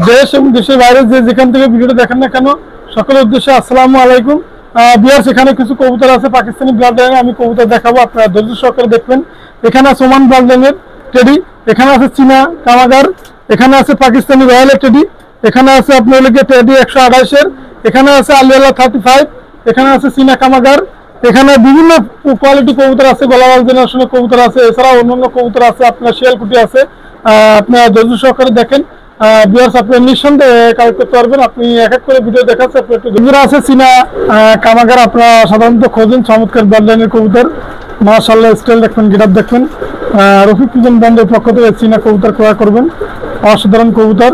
দেশ এবং দেশের বাইরে যেখান থেকে ভিডিওটা দেখেন না কেন সকলের উদ্দেশ্যে আসসালামু আলাইকুম। বিয়ার্স, এখানে কিছু কবুতর আছে পাকিস্তানি ব্লাড লাইনের, আমি কবুতর দেখাবো, আপনারা ধৈর্য সহকারে দেখবেন। এখানে আছে ওমান ব্লাড লাইনের টেডি, এখানে আছে চীনা কামাগার, এখানে আছে পাকিস্তানি রয়্যালের টেডি, এখানে আছে আপনার টেডি 128-এর, এখানে আছে আলিয়ালা 35, এখানে আছে চীনা কামাগার, এখানে বিভিন্ন কোয়ালিটি কবুতর আছে, গলাওয়াল জেনারেশনের কবুতর আছে, এছাড়াও অন্যান্য কবুতর আছে, আপনার শিয়ালকুটি আছে। আপনারা ধৈর্য সহকারে দেখেন। ভিউয়ার্স, আপনি নিঃসন্দেহে কালেক্ট করতে পারবেন। আপনি এক এক করে ভিডিও দেখাচ্ছে, আপনি একটু দুজোড়া আছে চীনা কামাগার, আপনারা সাধারণত খোঁজেন চমৎকার ব্লাডলাইনের কবুতর। মাশাআল্লাহ, স্টাইল দেখবেন, গেটআপ দেখবেন। রফিক পিজন ব্র্যান্ডের পক্ষ থেকে চীনা কবুতর ক্রয় করবেন, অসাধারণ কবুতর।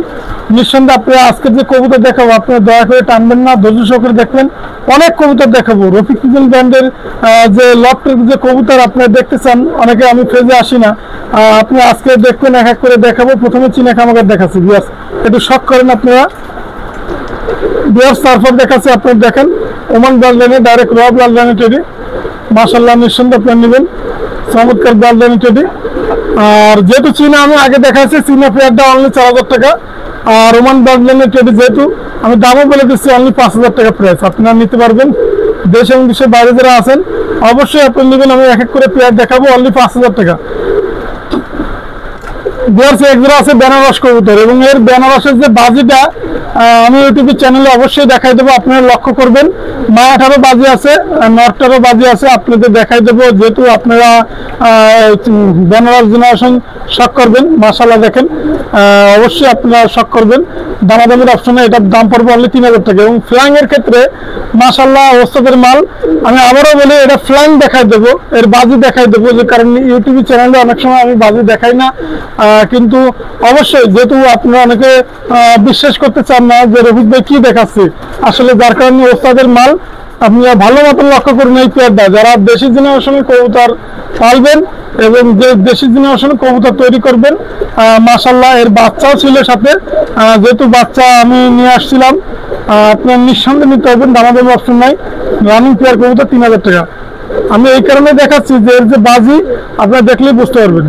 নিঃসন্দেহে আপনি আজকের যে কবুতর দেখাবো, আপনি দয়া করে টানবেন না, ধৈর্য সহকারে দেখবেন। অনেক কবুতর দেখাবো, রফিক পিজন ব্র্যান্ডের যে লফটের যে কবুতর আপনারা দেখতে চান, অনেকে আমি ফেজে আসি না, আপনি আজকে দেখবেন, এক এক করে দেখাবো। প্রথমে চীনা কামাগার দেখাচ্ছি, ভিউয়ার্স একটু শক করেন আপনারা। ভিউয়ার্স, তারপর দেখাচ্ছি, আপনারা দেখেন ওমান ব্লাড লাইনের ডাইরেক্ট র ব্লাড লাইনের টেডি। মাশাআল্লাহ, নিঃসন্দেহে আপনার নেবেন চমৎকার ব্লাড লাইনের টেডি। আর যেহেতু চীনা আমি আগে দেখাচ্ছি, চীনা পেয়ারটা অনলি 4000 টাকা, আর ওমান ব্লাড লাইনের টেডি যেহেতু আমি দামও বলে দিচ্ছি অনলি 5000 টাকা প্রাইস, আপনারা নিতে পারবেন। দেশ এবং দেশের বাইরে যারা আছেন অবশ্যই আপনি নেবেন। আমি এক এক করে পেয়ার দেখাবো, অনলি 5000 টাকা। একজোড়া আছে বেনারস কবুতর, এবং এর বেনারসের যে বাজিটা আমি ইউটিউবের চ্যানেলে অবশ্যই দেখাই দেবো, আপনারা লক্ষ্য করবেন। মায়াঠারও বাজি আছে, নর্থটারও বাজি আছে, আপনাদের দেখাই দেবো। যেহেতু আপনারা বেনারস জেনারেশন শখ করবেন, মাশাআল্লাহ দেখেন, অবশ্যই আপনারা শখ করবেন। দামাদামির অপশনে এটার দাম পড়বে অনলি 3000 টাকা। এবং ফ্লাইং এর ক্ষেত্রে মাশাআল্লাহ ওস্তাদের মাল। আমি আবারও বলি, এটা ফ্লাইং দেখাই দেবো, এর বাজি দেখাই দেবো, যে কারণ ইউটিউবের চ্যানেলে অনেক সময় আমি বাজি দেখাই না, কিন্তু অবশ্যই যেহেতু আপনারা অনেকে বিশ্বাস করতে চান না যে রফিক ভাই কি দেখাচ্ছে, আসলে যার কারণে ওস্তাদের মাল আপনারা ভালো মতন লক্ষ্য করুন। এই পেয়ারটা যারা দেশি জেনারেশনের কবুতর পালবেন এবং যে দেশি জেনারেশনের কবুতর তৈরি করবেন, মাশাআল্লাহ এর বাচ্চাও ছিল সাথে, যেহেতু বাচ্চা আমি নিয়ে আসছিলাম, আপনার নিঃসন্দেহে নিতে পারবেন, দামাদামি অপশন নাই। রানিং পেয়ার কবুতর 3000 টাকা। আমি এই কারণে দেখাচ্ছি যে এর যে বাজি আপনারা দেখলেই বুঝতে পারবেন।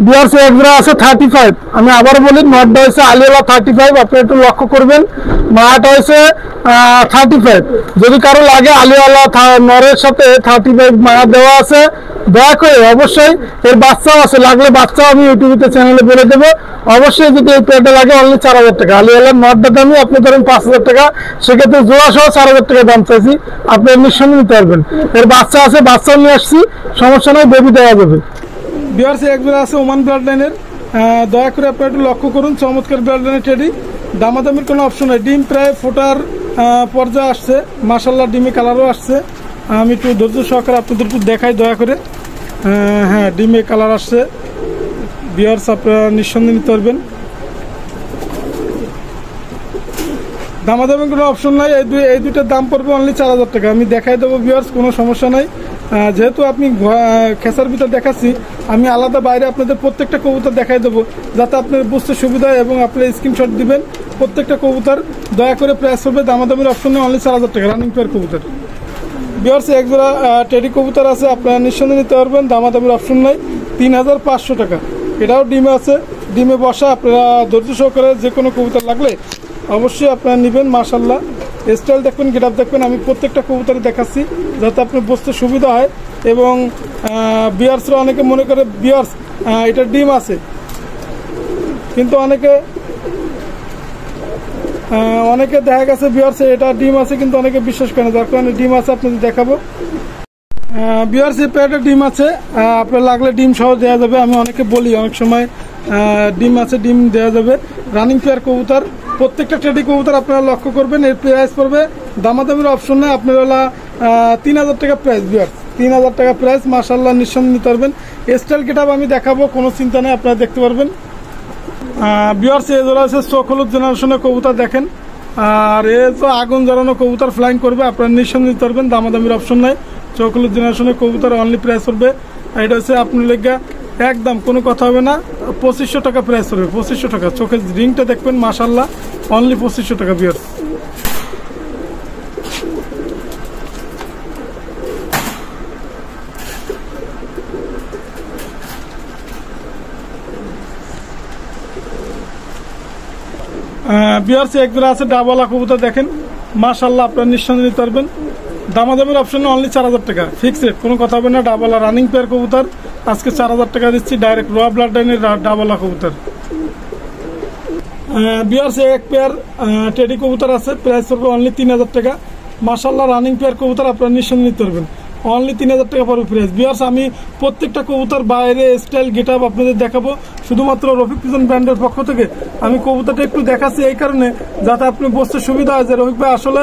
ভিউয়ার্স, একজোড়া আছে 35, আমি আবার বলি, নটটা হয়েছে আলিয়ালা 35, আপনি একটু লক্ষ্য করবেন। মায়াটা হয়েছে 35। যদি কারো লাগে আলিয়ালা নরের সাথে 35 মায়া দেওয়া আছে, দয়া করে অবশ্যই এর বাচ্চাও আছে, লাগলে বাচ্চাও আমি ইউটিউবে চ্যানেলে বলে দেবো। অবশ্যই যদি এই পেয়ারটা লাগে অনলি 4000 টাকা। আলিয়ালার নটটা দামি আপনি ধরেন 5000 টাকা, সেক্ষেত্রে জোড়া সহ 4000 টাকা দাম চাইছি, আপনি নিঃসন্দেহে নিতে পারবেন। এর বাচ্চা আছে, বাচ্চাও নিয়ে আসছি, সমস্যা নয়, বেবি দেওয়া যাবে। ভিউয়ার্স, একজোড়া আছে ওমান ব্লাড লাইনের, দয়া করে আপনারা একটু লক্ষ্য করুন, চমৎকার ব্লাড লাইনের টেডি। দামাদামির কোনো অপশন নেই, ডিম প্রায় ফোটার পর্যায়ে আসছে, মাশাআল্লাহ ডিমে কালারও আসছে। আমি একটু ধৈর্য সহকারে আপনাদের একটু দেখাই দয়া করে। হ্যাঁ, ডিমে কালার আসছে। ভিউয়ার্স, আপনারা নিঃসন্দেহে নিতে পারবেন। দামাদামির কোনো অপশন নাই, এই দুইটার দাম পড়বে অনলি 4000 টাকা। আমি দেখাই দেবো ভিউয়ার্স, কোনো সমস্যা নাই। যেহেতু আপনি খেসার ভিতর দেখাচ্ছি, আমি আলাদা বাইরে আপনাদের প্রত্যেকটা কবুতর দেখাই দেবো, যাতে আপনার বুঝতে সুবিধা হয়, এবং আপনার স্ক্রিনশট দিবেন। প্রত্যেকটা কবুতর দয়া করে প্রাইস হবে দামাদামির অপশনে অনলি 4000 টাকা, রানিং পেয়ার কবুতর। ভিউয়ার্স, একজোড়া টেডি কবুতর আছে, আপনারা নিঃসন্দেহে নিতে পারবেন, দামাদামির অপশন নাই, 3500 টাকা। এটাও ডিমে আছে, ডিমে বসা। আপনারা ধৈর্য সহকারে যে কোনো কবুতর লাগলে অবশ্যই আপনারা নেবেন। মাশাআল্লাহ স্টাইল দেখবেন, গেটআপ দেখবেন। আমি প্রত্যেকটা কবুতরে দেখাচ্ছি যাতে আপনার বুঝতে সুবিধা হয়। এবং ভিউয়ার্সরা অনেকে মনে করে ভিউয়ার্স এটা ডিম আছে, কিন্তু অনেকে দেখা গেছে ভিউয়ার্স এটা ডিম আছে, কিন্তু অনেকে বিশ্বাস করে না, যার কারণে ডিম আছে আপনাদের দেখাবো। ভিউয়ার্স, এই পেয়ারটা ডিম আছে, আপনার লাগলে ডিম সহ দেওয়া যাবে। আমি অনেকে বলি অনেক সময় ডিম আছে, ডিম দেওয়া যাবে। রানিং পেয়ার কবুতর, প্রত্যেকটা টেডি কবুতর আপনারা লক্ষ্য করবেন। এর প্রাইস পড়বে দামাদামির অপশন নেই, আপনার হলো 3000 টাকা প্রাইস। ভিউয়ার্স, 3000 টাকা প্রাইস, মাশাআল্লাহ নিঃসন্দেহে নিতে পারবেন। স্টাইল গেটআপ আমি দেখাবো, কোনো চিন্তা নেই, আপনারা দেখতে পারবেন। ভিউয়ার্স, এই জোড়া হচ্ছে চোখ হলুদ জেনারেশনের কবুতর দেখেন, আর এ তো আগুন জ্বালানো কবুতর, ফ্লাইং করবে, আপনারা নিঃসন্দেহে নিতে পারবেন, দামাদামির অপশন নাই। চোখ হলুদ জেনারেশনের কবুতর অনলি প্রাইস করবে, এটা হচ্ছে আপনার লেগা একদম কোনো কথা হবে না, 2500 টাকা প্রাইস করবে, 2500 টাকা। চোখের রিংটা দেখবেন, মাশাআল্লাহ অনলি 2500 টাকা। ভিউয়ার্স, ভিউয়ার্স এক জোড়া আছে ডাবলা কবুতর দেখেন মাশাআল্লাহ, আপনারা নিঃসন্দেহে নিতে পারবেন। দামাদামের অপশনে অনলি 4000 টাকা, ফিক্স রেট, কোনো কথা হবে না। ডাবলা রানিং পেয়ার কবুতর আজকে 4000 টাকা দিচ্ছি, ডাইরেক্ট র ব্লাড লাইনের ডাবলা কবুতর। ভিউয়ার্স এক পেয়ার টেডি কবুতর আছে, প্রাইস পড়বে অনলি 3000 টাকা। মাশাআল্লাহ রানিং পেয়ার কবুতর, আপনারা নিঃসন্দেহে নিতে পারবেন, অনলি 3000 টাকা পড়বে প্রাইস। ভিউয়ার্স আমি প্রত্যেকটা কবুতর বাইরে স্টাইল গেট আপ আপনাদের দেখাবো, শুধুমাত্র রফিক পিজন ব্র্যান্ডের পক্ষ থেকে আমি কবুতরটা একটু দেখাচ্ছি এই কারণে যাতে আপনি বুঝতে সুবিধা হয় যে রফিক ভাই আসলে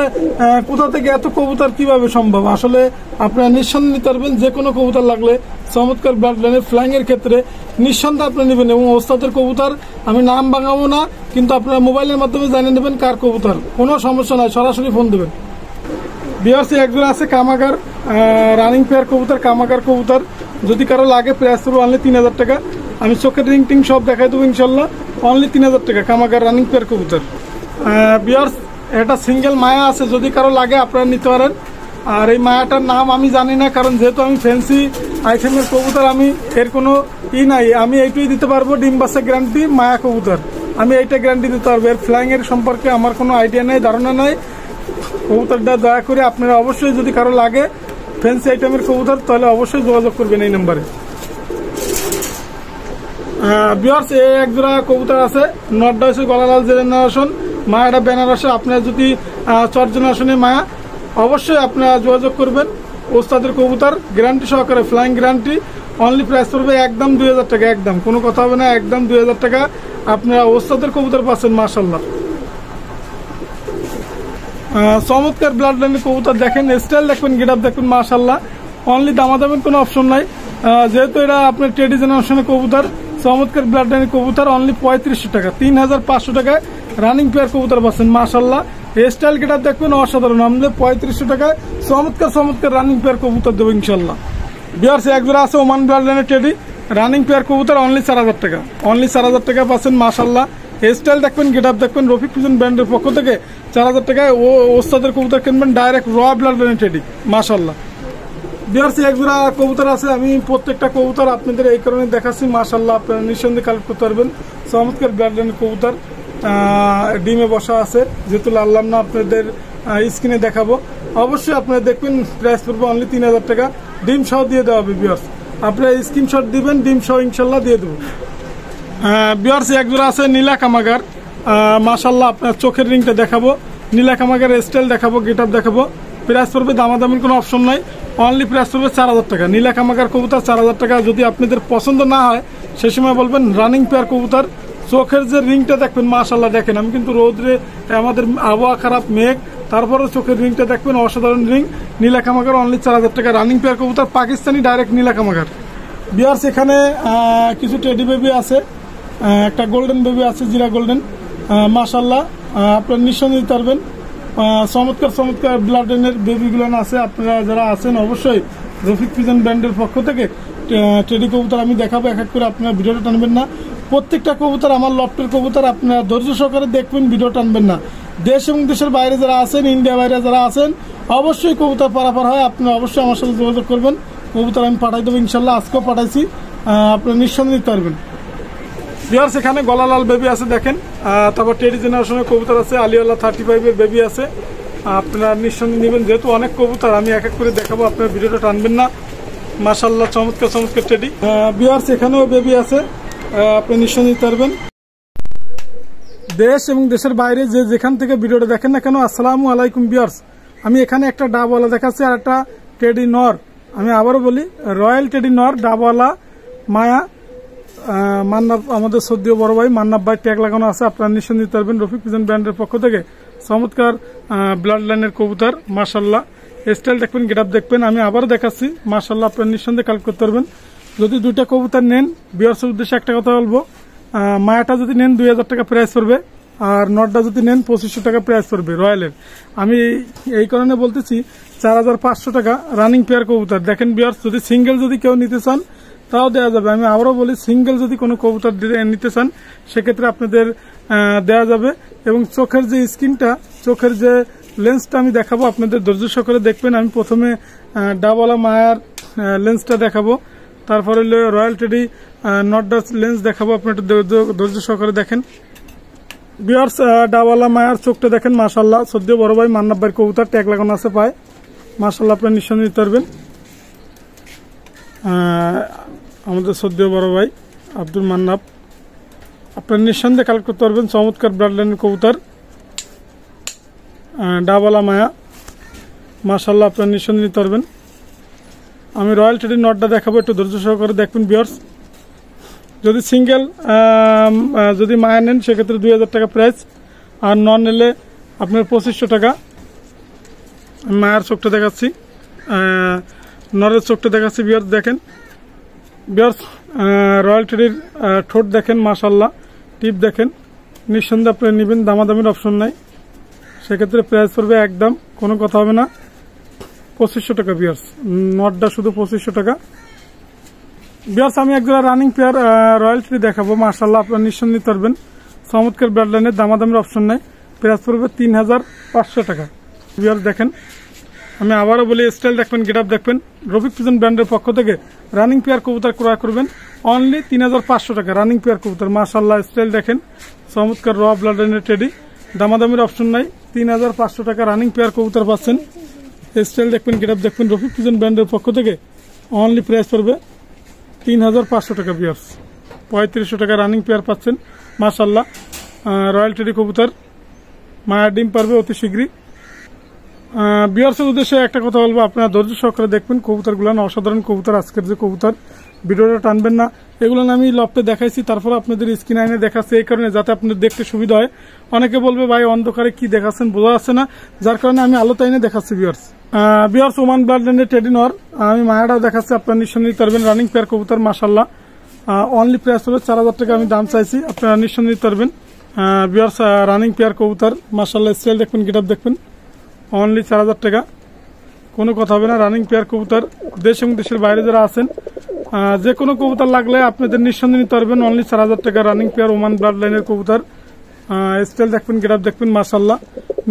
কোথা থেকে এত কবুতর কিভাবে সম্ভব। আসলে আপনারা নিঃসন্দেহে নিতে পারবেন, যে কোনো কবুতর লাগলে চমৎকার ব্লাড লাইনের ফ্লাইং এর ক্ষেত্রে নিঃসন্দেহে আপনি নেবেন। এবং ওস্তাদের কবুতর আমি নাম ভাঙাবো না, কিন্তু আপনারা মোবাইলের মাধ্যমে জানিয়ে নেবেন কার কবুতর, কোনো সমস্যা নাই, সরাসরি ফোন দেবেন। ভিউয়ার্স একজন আছে কামাগার রানিং পেয়ার কবুতর, কামাগার কবুতর যদি কারো লাগে প্রাইস পড়বে অনলি 3000 টাকা। আমি চোখের রিং টিং সব দেখাই দেবো ইনশাল্লাহ, অনলি 3000 টাকা কামাগার রানিং পেয়ার কবুতর। ভিউয়ার্স এটা সিঙ্গেল মায়া আছে, যদি কারো লাগে আপনারা নিতে পারেন। আর এই মায়াটার নাম আমি জানি না, কারণ যেহেতু আমি ফ্যান্সি আইটেমের কবুতর আমি এর কোনো নাই, আমি এইটাই দিতে পারবো ডিম বাচ্চা গ্যারান্টি মায়া কবুতর, আমি এইটা গ্যারান্টি দিতে পারবো। এর ফ্লাইং এর সম্পর্কে আমার কোনো আইডিয়া নেই, ধারণা নাই। কবুতরটা দয়া করে আপনারা অবশ্যই যদি কারো লাগে ফ্যান্সি আইটেমের কবুতর তাহলে অবশ্যই যোগাযোগ করবেন এই নাম্বারে। ভিউয়ার্স এক জোড়া কবুতর আছে, নটটা হচ্ছে গলালাল জেনারেশন, মায়াটা বেনারসে। আপনারা যদি চর জেনারেশনে মায়া অবশ্যই আপনারা যোগাযোগ করবেন। ওস্তাদের কবুতর গ্যারান্টি সহকারে, ফ্লাইং গ্যারান্টি, অনলি প্রাইস পড়বে একদম 2000 টাকা, একদম কোনো কথা হবে না, একদম 2000 টাকা আপনারা ওস্তাদের কবুতর পাচ্ছেন মাশাআল্লাহ। চমৎকার ব্লাড লাইনের কবুতর দেখেন, স্টাইল দেখবেন, গেট আপ দেখবেন মাশাআল্লাহ, অনলি দামাদামের কোনো অপশন নাই, যেহেতু এটা আপনার টেডি জেনারেশনের কবুতর। চমৎকার ব্লাড লাইনের কবুতর অনলি 3500 টাকা, 3500 টাকায় রানিং পেয়ার কবুতর পাচ্ছেন মাশাআল্লাহ। স্টাইল গেট আপ দেখবেন অসাধারণ, আমাদের 3500 টাকায় চমৎকার চমৎকার রানিং পেয়ার কবুতর দেবো ইনশাল্লাহ। ভিউয়ার্স এক জোড়া আছে ওমান ব্লাড লাইনের টেডি রানিং পেয়ার কবুতর, অনলি 4000 টাকা, অনলি 4000 টাকা পাচ্ছেন মাশাআল্লাহ। স্টাইল দেখবেন, গেট আপ দেখবেন, রফিক পিজন ব্র্যান্ডের পক্ষ থেকে 4000 টাকায় ওস্তাদের কবুতর কিনবেন, ডাইরেক্ট র ব্লাড লাইনের টেডি মাশাআল্লাহ। ভিউয়ার্স এক জোড়া কবুতর আছে, আমি প্রত্যেকটা কবুতর আপনাদের এই কারণে দেখাচ্ছি মাশাআল্লাহ, আপনারা নিঃসন্দেহে কালেক্ট করতে পারবেন। চমৎকার ব্লাড লাইনের কবুতর ডিমে বসা আছে, যেহেতু লাল্লাম না আপনাদের স্ক্রিনে দেখাবো, অবশ্যই আপনারা দেখবেন। প্রাইস পড়বে অনলি 3000 টাকা, ডিম সহ দিয়ে দেওয়া হবে। ভিউয়ার্স আপনারা স্ক্রিনশট দিবেন, ডিম সহ ইনশাল্লাহ দিয়ে দেবো। ভিউয়ার্স এক জোড়া আছে নীলা কামাগার মাশাআল্লাহ, আপনার চোখের রিংটা দেখাবো, নীলা কামাগার স্টাইল দেখাবো, গেট আপ দেখাবো। প্রাইস পড়বে দামাদামির কোনো অপশন নাই, অনলি প্রাইস পড়বে 4000 টাকা। নীলা কামাগার কবুতর 4000 টাকা। যদি আপনাদের পছন্দ না হয় সে সময় বলবেন রানিং পেয়ার কবুতর। চোখের যে রিংটা দেখবেন মাশাআল্লাহ, দেখেন আমি কিন্তু রোদ্রে আমাদের আবহাওয়া খারাপ, মেঘ, তারপরে চোখের রিংটা দেখবেন অসাধারণ রিং। নীলা কামাগার অনলি 4000 টাকা, রানিং পেয়ার কবুতর, পাকিস্তানি ডাইরেক্ট নীলা কামাগার। ভিউয়ার্স এখানে কিছু টেডি বেবি আছে, একটা গোল্ডেন বেবি আছে, জিরা গোল্ডেন মাশাআল্লাহ, আপনারা নিঃসন্দেহে নিতে পারবেন। চমৎকার চমৎকার ব্লাড লাইনের বেবিগুলো আছে, আপনারা যারা আছেন অবশ্যই রফিক পিজন ব্র্যান্ডের পক্ষ থেকে টেডি কবুতর আমি দেখাবো এক এক করে, আপনারা ভিডিওটা টানবেন না। প্রত্যেকটা কবুতর আমার লফটের কবুতর, আপনারা ধৈর্য সহকারে দেখবেন, ভিডিও টানবেন না। দেশ এবং দেশের বাইরে যারা আছেন, ইন্ডিয়া বাইরে যারা আছেন, অবশ্যই কবুতর পারাপার হয়, আপনারা অবশ্যই আমার সাথে যোগাযোগ করবেন। কবুতর আমি পাঠাই দেবো ইনশাল্লাহ, আজকেও পাঠাইছি, আপনারা নিঃসন্দেহে নিতে পারবেন। ভিউয়ার্স এখানে গলালাল বেবি আছে দেখেন, তারপর টেডি জেনারেশনের কবুতর আছে, আলিওয়ালা 35-এর বেবি আছে, আপনারা নিঃসন্দেহে নেবেন। যেহেতু অনেক কবুতর আমি এক এক করে দেখাবো, আপনার ভিডিওটা টানবেন না মাশাআল্লাহ। চমৎকার চমৎকার টেডি। ভিউয়ার্স এখানেও বেবি আছে, আপনি নিঃসন্দেহে নিতে পারবেন। দেশ এবং দেশের বাইরে যে যেখান থেকে ভিডিওটা দেখেন না কেন, আসসালামু আলাইকুম ভিউয়ার্স। আমি এখানে একটা ডাবওয়ালা দেখাচ্ছি আর একটা টেডি নর, আমি আবারও বলি রয়্যাল টেডি নর ডাবওয়ালা মায়া, মান্নাব আমাদের সদ্যীয় বড় ভাই মান্নাব ভাই ট্যাগ লাগানো আছে, আপনারা নিঃসন্দেহে নিতে পারবেন রফিক পিজন ব্র্যান্ডের পক্ষ থেকে। চমৎকার ব্লাড লাইনের কবুতর মাশাআল্লাহ, স্টাইল দেখবেন, গেট আপ দেখবেন, আমি আবারও দেখাচ্ছি মাশাআল্লাহ, আপনারা নিঃসন্দেহে কালেক্ট করতে পারবেন। যদি দুইটা কবুতর নেন, ভিউয়ার্সের উদ্দেশ্যে একটা কথা বলবো, মায়াটা যদি নেন 2000 টাকা প্রাইস পড়বে, আর নটটা যদি নেন 2500 টাকা প্রাইস পড়বে রয়্যালের। আমি এই কারণে বলতেছি 4500 টাকা রানিং পেয়ার কবুতর। দেখেন ভিউয়ার্স, যদি সিঙ্গেল যদি কেউ নিতে চান তাও দেওয়া যাবে। আমি আবারও বলি, সিঙ্গেল যদি কোনো কবুতর নিতে চান সেক্ষেত্রে আপনাদের দেওয়া যাবে। এবং চোখের যে স্ক্রিনটা, চোখের যে লেন্সটা আমি দেখাবো, আপনাদের ধৈর্য সহকারে দেখবেন। আমি প্রথমে ডাবওয়ালা মায়ার লেন্সটা দেখাবো, তারপরে রয়্যাল টেডি নটডাস লেন্স দেখাবো, আপনি একটু ধৈর্য সহকারে দেখেন। ভিউয়ার্স ডাবলা মায়ার চোখটা দেখেন মাশাআল্লাহ, সদ্য বড় ভাই মান্নাব ভাইয়ের কবুতর, ট্যাগ লাগানো আছে পায়, মাশাআল্লাহ আপনারা নিঃসন্দেহে নিতে পারবেন। আমাদের সদ্য বড় ভাই আব্দুল মান্নাব, আপনারা নিঃসন্দেহে কালেক্ট করতে পারবেন। চমৎকার ব্লাড লাইনের কবুতর, ডাবলা মায়া, মাশাআল্লাহ আপনারা নিঃসন্দেহে নিতে পারবেন। আমি রয়্যাল টেডির নটটা দেখাবো, একটু ধৈর্য সহকারে দেখবেন ভিউয়ার্স। যদি সিঙ্গেল যদি মায়া নেন সেক্ষেত্রে 2000 টাকা প্রাইস, আর নন নিলে আপনার 2500 টাকা। মায়ার চোখটা দেখাচ্ছি, নরের চোখটা দেখাচ্ছি ভিউয়ার্স। দেখেন ভিউয়ার্স রয়্যাল টেডির ঠোঁট দেখেন মাশাআল্লাহ, টিপ দেখেন, নিঃসন্দেহে আপনি নেবেন, দামাদামির অপশন নাই, সেক্ষেত্রে প্রাইস পড়বে একদম, কোনো কথা হবে না, 2500 টাকা ভিউয়ার্স। নটটা শুধু 2500 টাকা ভিউয়ার্স। আমি একজোড়া রানিং পেয়ার রয়্যাল টেডি দেখাবো, মাশাআল্লাহ আপনারা নিঃসন্দেহে নিতে পারবেন। চমৎকার ব্লাড লাইনের, দামাদামির অপশন নাই, প্রাইস পড়বে 3500 টাকা ভিউয়ার্স। দেখেন আমি আবারও বলি, স্টাইল দেখবেন, গেট আপ দেখবেন। রফিক পিজন ব্র্যান্ডের পক্ষ থেকে রানিং পেয়ার কবুতর ক্রয় করবেন অনলি 3500 টাকা রানিং পেয়ার কবুতর, মাশাআল্লাহ স্টাইল দেখেন, চমৎকার র ব্লাড লাইনের টেডি, দামাদামির অপশন নাই, 3500 টাকা রানিং পেয়ার কবুতর পাচ্ছেন। স্টাইল দেখবেন, গেট আপ দেখবেন, রফিক পিজন ব্র্যান্ডের পক্ষ থেকে অনলি প্রাইস পড়বে 3500 টাকা ভিউয়ার্স। 3500 টাকা রানিং পেয়ার পাচ্ছেন, মাশাআল্লাহ। রয়্যাল টেডি কবুতর, মায়ের ডিম পারবে অতি শীঘ্রই। ভিউয়ার্সের উদ্দেশ্যে একটা কথা বলবো, আপনারা ধৈর্য সহকারে দেখবেন কবুতরগুলো, অসাধারণ কবুতর। আজকের যে কবুতর, ভিডিওটা টানবেন না, এগুলো আমি লফটে দেখাইছি, তারপর আপনাদের স্ক্রিন আইনে দেখাচ্ছি, এই কারণে যাতে আপনাদের দেখতে সুবিধা হয়। অনেকে বলবে ভাই অন্ধকারে কি দেখাচ্ছেন, বোঝা যাচ্ছে না, যার কারণে আমি আলোতে আইনে দেখাচ্ছি ভিউয়ার্স। ওমান ব্লাড লাইনের টেডি নর, আমি মায়াটাও দেখাচ্ছি, আপনারা নিঃসন্দেহে নিতে পারবেন। রানিং পেয়ার কবুতর, মাশাআল্লাহ, অনলি প্রাইস হলো 4000 টাকা আমি দাম চাইছি, আপনারা নিঃসন্দেহে নিতে পারবেন ভিউয়ার্স। রানিং পেয়ার কবুতর, মাশাআল্লাহ স্টাইল দেখবেন, গেট আপ দেখবেন, অনলি 4000 টাকা, কোনো কথা হবে না। রানিং পেয়ার কবুতর, দেশ এবং দেশের বাইরে যারা আছেন, যে কোনো কবুতর লাগলে আপনাদের নিঃসন্দেহে নিতে পারবেন, অনলি 4000 টাকা রানিং পেয়ার ওমান ব্লাড লাইনের কবুতর। স্টাইল দেখবেন, গেট আপ দেখবেন, মাশাআল্লাহ,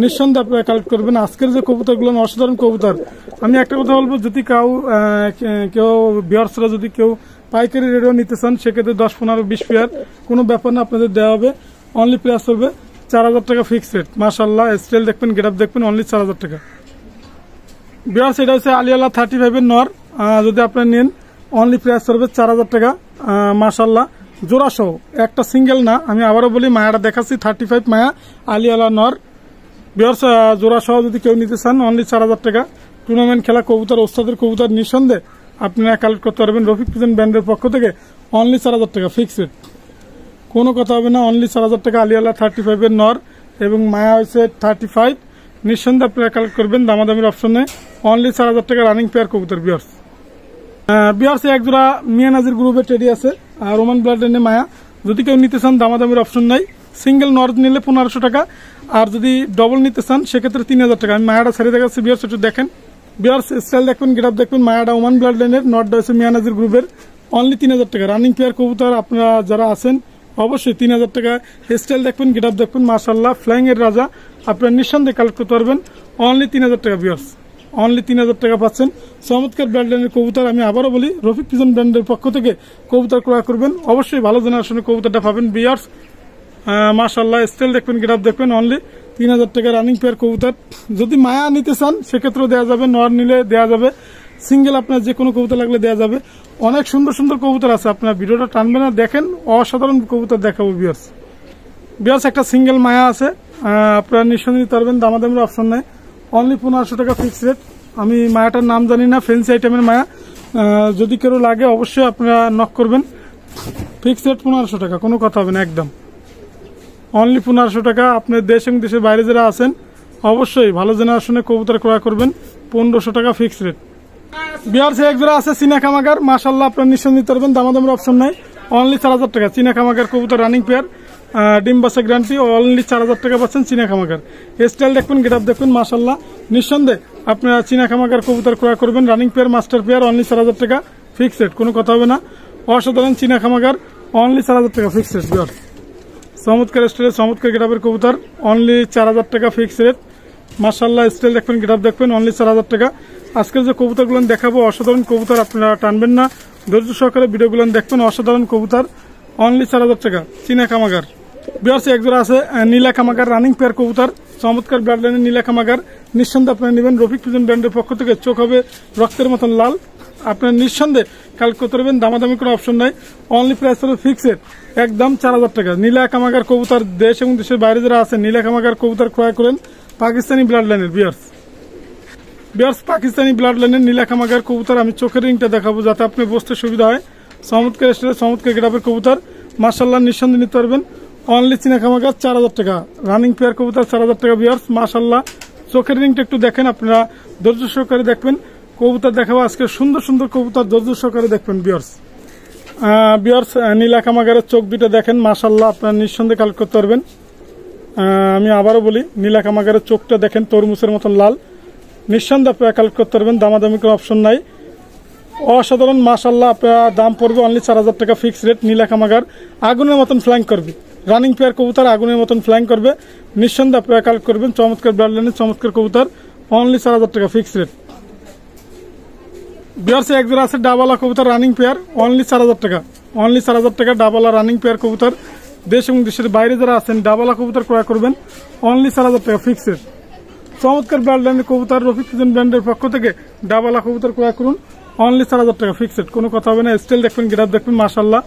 নিঃসন্দেহে আপনারা কালেক্ট করবেন। আজকের যে কবুতরগুলো অসাধারণ কবুতর। আমি একটা কথা বলবো, যদি কেউ ভিউয়ার্সরা যদি কেউ পাইকারি রেটও নিতে চান, সেক্ষেত্রে 10, 15, 20 পেয়ার কোনো ব্যাপার না, আপনাদের দেওয়া হবে। অনলি প্রাইস হবে 4000 টাকা ফিক্স রেট, মাশাআল্লাহ। স্টাইল দেখবেন, গেট আপ দেখবেন, অনলি 4000 টাকা ভিউয়ার্স। এটা হচ্ছে আলিয়ালা 35 এর নর, যদি আপনারা নেন অনলি প্রাইস হবে 4000 টাকা, মাশাআল্লাহ, জোড়া সহ, একটা সিঙ্গেল না। আমি আবারও বলি, মায়াটা দেখাচ্ছি, 35 মায়া আলিয়ালা নর ভিউয়ার্স, জোড়া সহ যদি কেউ নিতে চান অনলি 4000 টাকা। টুর্নামেন্ট খেলা কবুতর, ওস্তাদের কবুতর, নিঃসন্দেহে আপনারা কালেক্ট করতে পারবেন রফিক পিজন ব্র্যান্ডের পক্ষ থেকে, অনলি 4000 টাকা ফিক্স রেট, কোনো কথা হবে না, অনলি 4000 টাকা আলিয়ালা 35 এর নর, এবং মায়া হয়েছে 35, নিঃসন্দেহে আপনারা কালেক্ট করবেন, দামাদামির অপশন নেই, অনলি 4000 টাকা রানিং পেয়ার কবুতর ভিউয়ার্স। ভিউয়ার্স একজোড়া মিয়া নাজির গ্রুপের টেডি আছে, আর রোমান ব্লাড লাইনের মায়া, যদি কেউ নিতে চান দামাদামির অপশন নাই, সিঙ্গেল নর নিলে 1500 টাকা, আর যদি ডবল নিতে চান সেক্ষেত্রে 3000 টাকা। আমি মায়াটা ছেড়ে দেখাচ্ছি ভিউয়ার্স, একটু দেখেন ভিউয়ার্স, স্টাইল দেখবেন, গেট আপ দেখবেন। মায়াটা ওমান ব্লাড লাইনের, নটটা হচ্ছে মিয়া নাজির গ্রুপের, অনলি 3000 টাকা রানিং পেয়ার কবুতর। আপনারা যারা আছেন অবশ্যই 3000 টাকা। স্টাইল দেখবেন, গেট আপ দেখবেন, মাশাআল্লাহ, ফ্লাইং এর রাজা, আপনারা নিঃসন্দেহে কালেক্ট করতে পারবেন, অনলি 3000 টাকা ভিউয়ার্স, অনলি 3000 টাকা পাচ্ছেন। চমৎকার ব্র্যান্ড লাইনের কবুতর, আমি আবারও বলি, রফিক পিজন ব্র্যান্ডের পক্ষ থেকে কবুতর ক্রয় করবেন, অবশ্যই ভালো জেনারেশনের কবুতরটা পাবেন ভিউয়ার্স, মাশাআল্লাহ। স্টাইল দেখবেন, গেট আপ দেখবেন, অনলি 3000 টাকা রানিং পেয়ার কবুতর। যদি মায়া নিতে চান সেক্ষেত্রেও দেওয়া যাবে, নর নিলে দেওয়া যাবে, সিঙ্গেল আপনার যে কোনো কবুতর লাগলে দেওয়া যাবে। অনেক সুন্দর সুন্দর কবুতর আছে, আপনার ভিডিওটা টানবেন না, দেখেন, অসাধারণ কবুতর দেখাবো ভিউয়ার্স। একটা সিঙ্গেল মায়া আছে, আপনারা নিঃসন্দেহে নিতে পারবেন, দামাদামির অপশন নেই, অনলি 1500 টাকা ফিক্স রেট। আমি মায়াটার নাম জানি না, ফ্যান্সি আইটেমের মায়া, যদি কেউ লাগে অবশ্যই আপনারা নক করবেন, ফিক্স রেট 1500 টাকা, কোনো কথা হবে না, একদম অনলি 1500 টাকা। আপনার দেশ এবং দেশের বাইরে যারা আছেন অবশ্যই ভালো জেনারেশনের কবুতর ক্রয় করবেন, 1500 টাকা ফিক্স রেট ভিউয়ার্স। এক জোড়া আছে চীনা কামাগার, মাশাআল্লাহ, আপনারা নিঃসন্দেহে নিতে পারবেন, দামাদামির অপশন নাই, অনলি 4000 টাকা চীনা কামাগার কবুতর রানিং পেয়ার, ডিম বাসা গ্যারান্টি, অনলি 4000 টাকা পাচ্ছেন চীনা কামাগার। স্টাইল দেখবেন, গেট আপ দেখবেন, মাশাআল্লাহ, নিঃসন্দেহে আপনারা চীনা কামাগার কবুতর ক্রয় করবেন, running pair, master pair, only 4000 টাকা ফিক্স রেট, কোনো কথা হবে না, অসাধারণ চীনা কামাগার, অনলি 4000 টাকা ফিক্স রেট ভিউয়ার্স। চমৎকার স্টাইলে চমৎকার গেট আপের কবুতর, অনলি 4000 টাকা ফিক্স রেট, মাশাআল্লাহ। স্টাইল দেখবেন, গেট আপ দেখবেন, অনলি 4000 টাকা। আজকের যে কবুতরগুলো দেখাবো অসাধারণ কবুতর, আপনারা টানবেন না, ধৈর্য সহকারে ভিডিওগুলো দেখবেন, অসাধারণ কবুতর, অনলি 4000 টাকা চীনা কামাগার বিয়ার্স এক জোড়া আছে নীলা কামাগার রানিং পেয়ার কবুতর, চমৎকার ব্লাড লাইনের নীলা কামাগার। নিঃসন্দেহে আপনারা নেবেন রফিক পিজন ব্র্যান্ডের পক্ষ থেকে। চোখ হবে রক্তের মতন লাল, আপনার নিঃসন্দেহে কালেক্ট করতে পারবেন। দামাদামি কোনো অপশন নাই, অনলি প্রাইস হবে ফিক্সড, একদম 4000 টাকা। নীলা কামাগার কবুতর দেশ এবং দেশের বাইরে যারা আছেন নীলা কামাগার কবুতর ক্রয় করেন পাকিস্তানি ব্লাড লাইনের। বিয়ার্স পাকিস্তানি ব্লাড লাইনের নীলা কামাগার কবুতর। আমি চোখের রিংটা দেখাবো যাতে আপনি বসতে সুবিধা হয়। চমৎকার স্টাইলের চমৎকার গেটআপের কবুতর, মাশাআল্লাহ নিঃসন্দেহে নিতে পারবেন। অনলি চীনা কামাগার 4000 টাকা, রানিং পেয়ার কবুতর 4000 টাকা। বিয়ার্স মাশাআল্লাহ চোখের রিংটা একটু দেখেন, আপনারা ধৈর্য সহকারে দেখবেন। কবুতর দেখাবো আজকে সুন্দর সুন্দর কবুতর, ধৈর্য সহকারে দেখবেন। বিয়ার্স নীলা কামাগারের চোখ দুটো দেখেন, মাশাআল্লাহ আপনারা নিঃসন্দেহে কালেক্ট করতে পারবেন। আমি আবারও বলি, নীলা কামাগারের চোখটা দেখেন তরমুজের মতন লাল, নিঃসন্দেহে আপনারা কালেক্ট করতে পারবেন। দামাদামি কোনো অপশন নাই, অসাধারণ মাশাআল্লাহ। আপনার দাম পড়বে অনলি 4000 টাকা ফিক্স রেট। নীলা কামাগার আগুনের মতন ফ্ল্যাং করবে, রানিং পেয়ার কবুতর আগুনের মতন ফ্ল্যাং করবে, নিঃসন্দেহে আপনারা কালেক্ট করবেন। চমৎকার ব্লাড লাইনের চমৎকার কবুতর, অনলি 4000 টাকা ফিক্স রেট। বিয়ার্স এক জোড়া আছে ডাবালা কবুতর রানিং পেয়ার, অনলি 4000 টাকা, অনলি 4000 টাকা ডাবালা রানিং পেয়ার কবুতর। দেশ এবং দেশের বাইরে যারা আছেন ডাবালা কবুতর ক্রয় করবেন, অনলি 4000 টাকা ফিক্স রেট। চমৎকার ব্লাড লাইনের কবুতর রফিক পিজন ব্র্যান্ডের পক্ষ থেকে ডাবালা কবুতর ক্রয় করুন, অনলি 4000 টাকা ফিক্সড, কোনো কথা হবে না। স্টাইল দেখবেন, গেটআপ দেখবেন, মাশাআল্লাহ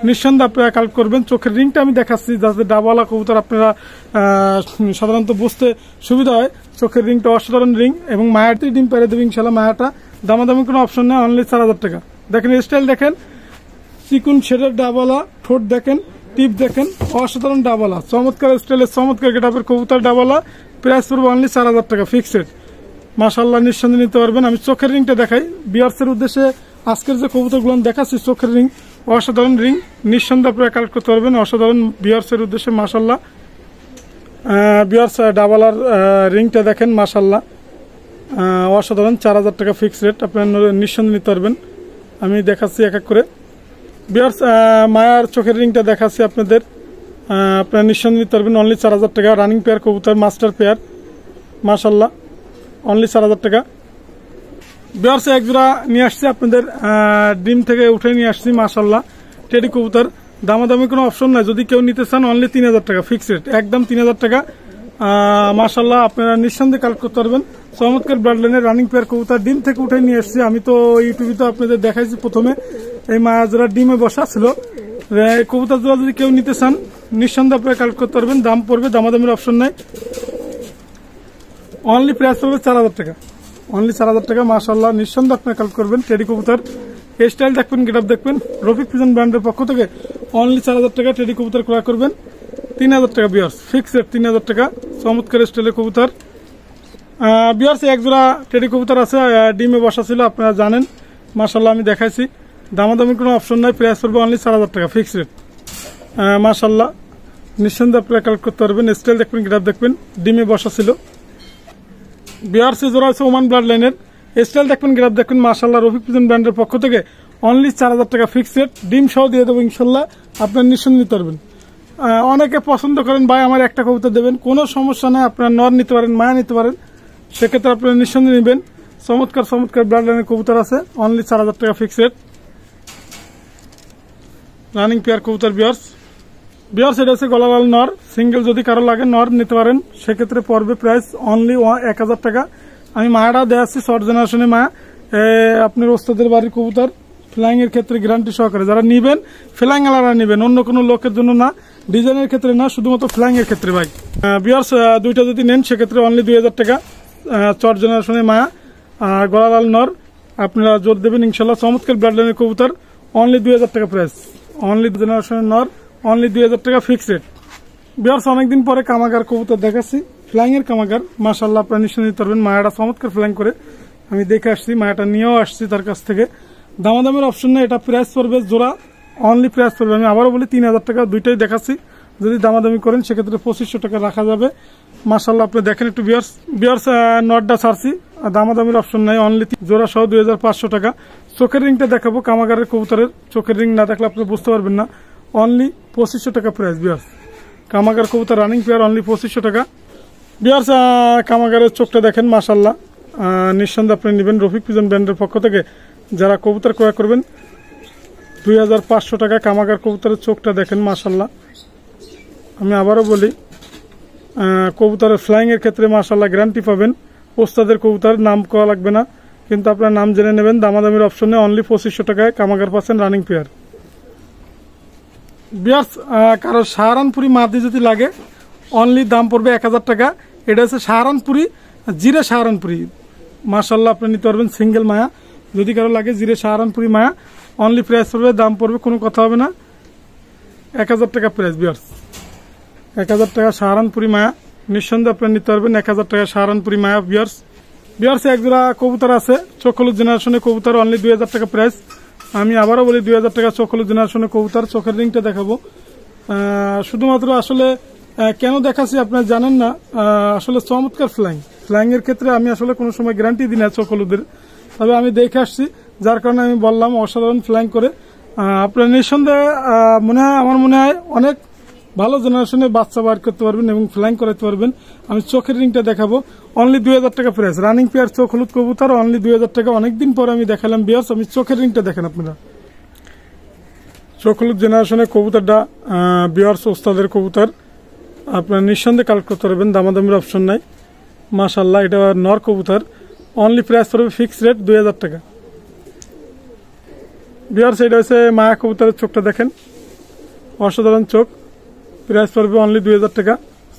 নিঃসন্দেহে আপনারা কালেক্ট করবেন। চোখের রিংটা আমি দেখাচ্ছি যাতে ডাবালা কবুতর আপনারা সাধারণত বুঝতে সুবিধা হয়। চোখের রিংটা অসাধারণ রিং এবং মায়াটি ডিম পেরে দেবে ইনশাল্লাহ। মায়াটা দামাদামি কোনো অপশন নেই, অনলি 4000 টাকা। দেখেন স্টাইল দেখেন, চিকুন শেডের ডাবালা, ঠোঁট দেখেন, টিপ দেখেন, অসাধারণ ডাবালা, চমৎকার স্টাইলের চমৎকার গেটআপের কবুতর ডাবালা। প্রাইস পড়বে অনলি 4000 টাকা ফিক্সড, মাশাআল্লাহ নিঃসন্দেহে নিতে পারবেন। আমি চোখের রিংটা দেখাই বিয়ার্সের উদ্দেশ্যে। আজকের যে কবুতরগুলো দেখাচ্ছি চোখের রিং, অসাধারণ রিং, নিঃসন্দেহে আপনারা কালেক্ট করতে পারবেন। অসাধারণ বিয়ার্সের উদ্দেশ্যে মাশাআল্লাহ। বিয়ার্স ডাবালার রিংটা দেখেন, মাশাআল্লাহ অসাধারণ, 4000 টাকা ফিক্স রেট, আপনারা নিঃসন্দেহে নিতে পারবেন। আমি দেখাচ্ছি এক এক করে। বিয়ার্স মায়ার চোখের রিংটা দেখাচ্ছি আপনাদের, আপনারা নিঃসন্দেহে নিতে পারবেন, অনলি 4000 টাকা। রানিং পেয়ার কবুতর, মাস্টার পেয়ার, মাশাআল্লাহ অনলি 4000 টাকা। বিয়ার্স এক জোড়া নিয়ে আসছি আপনাদের, ডিম থেকে উঠে নিয়ে আসছি, মাশাআল্লাহ টেডি কবুতর। দামাদামি কোনো অপশন নাই, যদি কেউ নিতে চান অনলি 3000 টাকা ফিক্স রেট, একদম 3000 টাকা। মাশাআল্লাহ আপনারা নিঃসন্দেহে কালেক্ট করতে পারবেন। চমৎকার ব্লাড লাইনের রানিং পেয়ার কবুতর, ডিম থেকে উঠে নিয়ে আসছি। আমি তো ইউটিউবে তো আপনাদের দেখাইছি প্রথমে, এই মায়া জোড়া ডিমে বসা ছিল। কবুতর জোড়া যদি কেউ নিতে চান নিঃসন্দেহে আপনারা কালেক্ট করতে পারবেন। দাম পড়বে, দামাদামির অপশন নাই, অনলি প্রাইস পড়বে 4000 টাকা, অনলি 4000 টাকা। মাশাআল্লাহ নিঃসন্দেহে আপনারা কালেক্ট করবেন। টেডি কবুতর স্টাইল দেখবেন, গেটআপ দেখবেন। রফিক পিজন ব্র্যান্ডের পক্ষ থেকে অনলি 4000 টাকা টেডি কবুতর ক্রয় করবেন। 3000 টাকা বিয়ার্স ফিক্স রেট, 3000 টাকা। চমৎকার স্টাইলের কবুতর। বিয়ার্স এক জোড়া টেডি কবুতর আছে, ডিমে বসা ছিল, আপনারা জানেন, মাশাআল্লাহ আমি দেখাইছি। দামাদামির কোনো অপশন নাই, প্রাইস পড়বে অনলি 4000 টাকা ফিক্স রেট। মাশাআল্লাহ নিঃসন্দেহে আপনারা কালেক্ট করতে পারবেন। স্টাইল দেখবেন, গেটআপ দেখবেন, ডিমে বসা ছিল। বিয়ার্স জোড়া আছে ওমান ব্লাড লাইনের, স্টাইল দেখবেন, গেটআপ দেখবেন, মাশাআল্লাহ রফিক পিজন ব্র্যান্ডের পক্ষ থেকে অনলি 4000 টাকা ফিক্স রেট। ডিম সহ দিয়ে দেবো ইনশাল্লাহ, আপনার নিঃসন্দেহে নিতে পারবেন। অনেকে পছন্দ করেন ভাই আমার একটা কবুতর দেবেন, কোনো সমস্যা নেই, আপনারা নর নিতে পারেন, মায়া নিতে পারেন, সেক্ষেত্রে আপনারা নিঃসন্দেহে নেবেন। চমৎকার চমৎকার ব্লাড লাইনের কবুতর আছে, অনলি 4000 টাকা ফিক্স রেট। রানিং পেয়ার কবুতর বিয়ার্স এটা হচ্ছে গলালাল নর, সিঙ্গেল যদি কারো লাগে নর নিতে পারেন, সেক্ষেত্রে পড়বে প্রাইস অনলি 1000 টাকা। আমি মায়াটা দেখাচ্ছি শর্ট জেনারেশনে মায়া, আপনার ওস্তাদের বাড়ির কবুতর, ফ্লাইং এর ক্ষেত্রে গ্যারান্টি সহকারে। যারা নিবেন ফ্লাইং আলারা নিবেন, অন্য কোনো লোকের জন্য না, ডিজাইনের ক্ষেত্রে না, শুধুমাত্র ফ্লাইং এর ক্ষেত্রে ভাই। বিয়ার্স দুইটা যদি নেন সেক্ষেত্রে অনলি 2000 টাকা। শর্ট জেনারেশনে মায়া আর গলালাল নর, আপনারা জোর দেবেন ইনশাল্লাহ। চমৎকার ব্লাড লাইনের কবুতর, অনলি 2000 টাকা প্রাইস, অনলি জেনারেশনের নর, অনলি 2000 টাকা ফিক্স রেট। বিয়ার্স অনেকদিন পরে কামাগার কবুতর দেখাচ্ছি, ফ্লাইং এর কামাগার, মাশাআল্লাহ আপনারা নিশ্চয়ই নিতে পারবেন। মায়াটা চমৎকার ফ্লাইং করে, আমি দেখে আসছি, মায়াটা নিয়েও আসছি তার কাছ থেকে। দামাদামের অপশন নেই, এটা প্রাইস পড়বে জোড়া, অনলি প্রাইস পড়বে, আমি আবারও বলি 3000 টাকা। দুইটাই দেখাচ্ছি, যদি দামাদামি করেন সেক্ষেত্রে 2500 টাকা রাখা যাবে। মাশাআল্লাহ আপনি দেখেন একটু। বিয়ার্স নটটা ছাড়ছি, দামাদামির অপশন নাই, অনলি জোড়া সহ 2500 টাকা। চোখের রিংটা দেখাবো কামাগারের কবুতরের, চোখের রিং না দেখলে আপনি বুঝতে পারবেন না, অনলি 2500 টাকা প্রাইস। বিয়ার্স কামাগার কবুতর রানিং পেয়ার, অনলি 2500 টাকা। বিয়ার্স কামাগারের চোখটা দেখেন, মাশাআল্লাহ নিঃসন্দেহে আপনি নেবেন রফিক পিজন ব্র্যান্ডের পক্ষ থেকে। যারা কবুতর ক্রয় করবেন 2500 টাকা। কামাগার কবুতরের চোখটা দেখেন, মাশাআল্লাহ আমি আবারও বলি, কবুতরের ফ্লাইংয়ের ক্ষেত্রে মাশাআল্লাহ গ্যারান্টি পাবেন। ওস্তাদের কবুতর নাম করা লাগবে না, কিন্তু আপনার নাম জেনে নেবেন। দামাদামির অপশনে অনলি 2500 টাকায় কামাগার পাচ্ছেন রানিং পেয়ার। বিয়ার্স, কারো সাহারানপুরি মাদি যদি লাগে অনলি দাম পড়বে 1000 টাকা। এটা হচ্ছে সাহারানপুরি, জিরে সাহারানপুরি। মাশাআল্লাহ আপনি নিতে পারবেন সিঙ্গেল মায়া। যদি কারো লাগে জিরে সাহারানপুরি মায়া, অনলি প্রাইস পড়বে, দাম পড়বে, কোনো কথা হবে না, 1000 টাকা প্রাইস। বিয়ার্স 1000 টাকা সাহারানপুরি মায়া, নিঃসন্দেহে আপনি নিতে পারবেন 1000 টাকা সাহারানপুরি মায়া। বিয়ার্স একজোড়া কবুতর আছে চোখ হলুদ জেনারেশনের কবুতর, অনলি 2000 টাকা প্রাইস। আমি আবারও বলি 2000 টাকা চোখ হলুদ জেনারেশনের কবুতর। চোখের রিংটা দেখাবো শুধুমাত্র। আসলে কেন দেখাচ্ছি আপনারা জানেন না, আসলে চমৎকার ফ্লাইং এর ক্ষেত্রে আমি আসলে কোনো সময় গ্যারান্টি দিই না চোখ হলুদের, তবে আমি দেখে আসছি, যার কারণে আমি বললাম অসাধারণ ফ্লাইং করে। আপনার নিঃসন্দেহে আমার মনে হয় অনেক ভালো জেনারেশনের বাচ্চা বার করতে পারবেন এবং ফ্লাইং করাতে পারবেন। আমি চোখের রিংটা দেখাবো, অনলি 2000 টাকা প্রাইস। রানিং পেয়ার চোখ হলুদ কবুতর, অনলি 2000 টাকা। অনেকদিন পর আমি দেখালাম বিয়ার্স। আমি চোখের রিংটা দেখেন আপনারা, চোখ হলুদ জেনারেশনের কবুতরটা বিয়ার্স ওস্তাদের কবুতর, আপনার নিঃসন্দেহে কালেক্ট করতে পারবেন, দামাদামির অপশন নাই। মাশাআল্লাহ এটা নর কবুতর, অনলি প্রাইস পড়বে ফিক্সড রেট 2000 টাকা। বিয়ার্স এটা হচ্ছে মায়া কবুতরের চোখটা দেখেন, অসাধারণ চোখ, প্রাইস পড়বে অনলি 2000 টাকা,